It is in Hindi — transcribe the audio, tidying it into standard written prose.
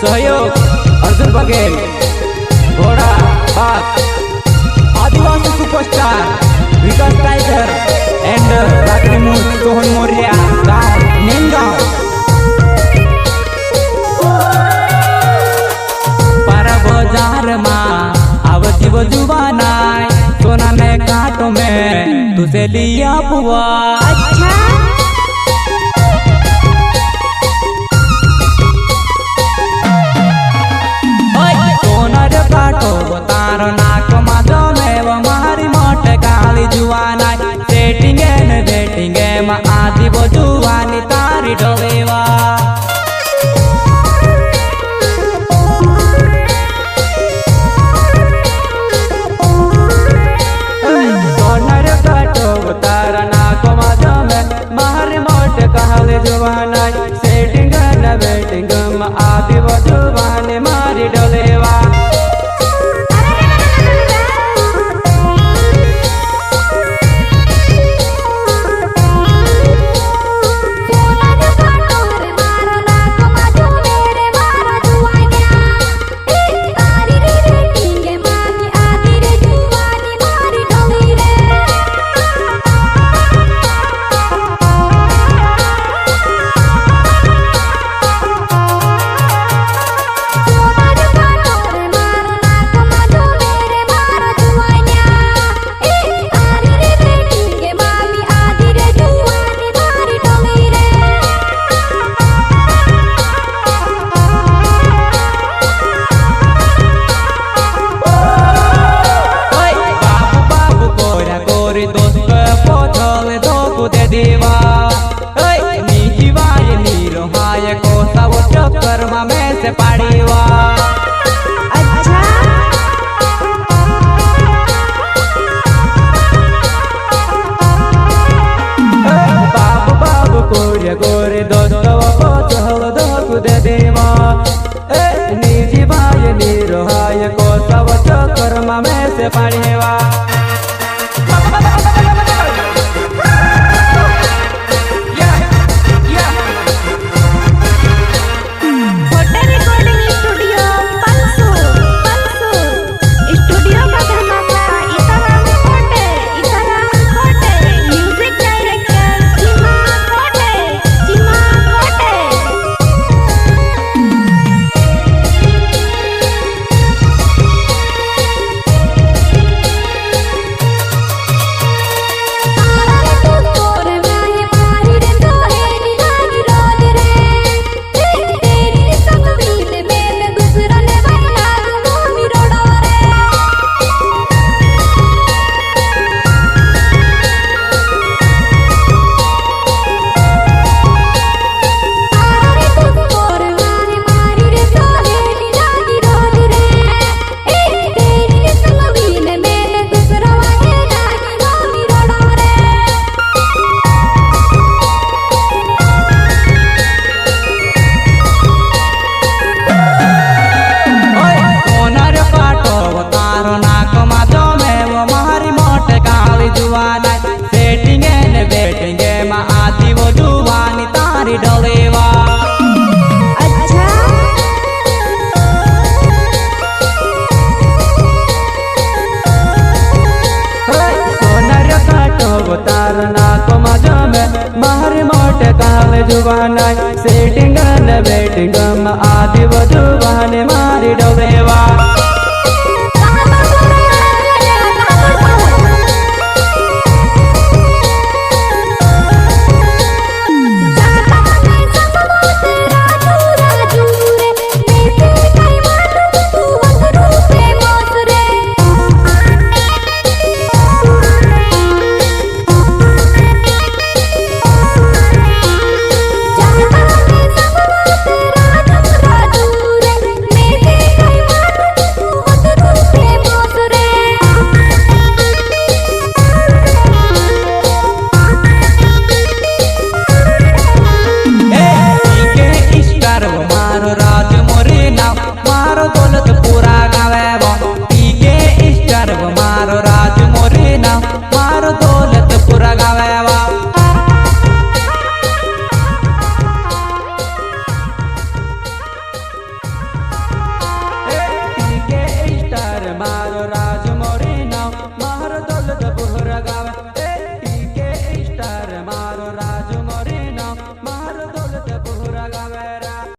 सहयोग अर्जुन बघेल, घोड़ा बात, आदिवासी सुपरस्टार विकास टाइगर एंड रात्री मूल सोहन मौर्य गाँव नेनगांव। पर बाजार में आवती वो जुबानाई सोना ने कांटों में तुझे लिया बुआ। अच्छा काटो तारो नाक माधो में वो मारी मोटे काली जुआना सेटिंग न बेटिंग में आधी वो जुआनी तारी डोलेवा। सोनर काटो तारो नाक माधो में मारी मोटे काली जुआना सेटिंग न बेटिंग में आधी वो जुआनी मारी डोलेवा। में से पाड़ीवा। अच्छा बाबू बाबू कोरे गोरे दोस्तों को चहल दो कुदे देवा। निजी भाई नीरो हाय को सब चक्कर में से पाड़ीवा। सेटिंग न बेटिंग में आधी वो जुबानी तारी डोलेवा। अच्छा सोनर काटो तार नाक मजो में मारी मोटे काले जुबाना सेटिंग न बेटिंग में आधी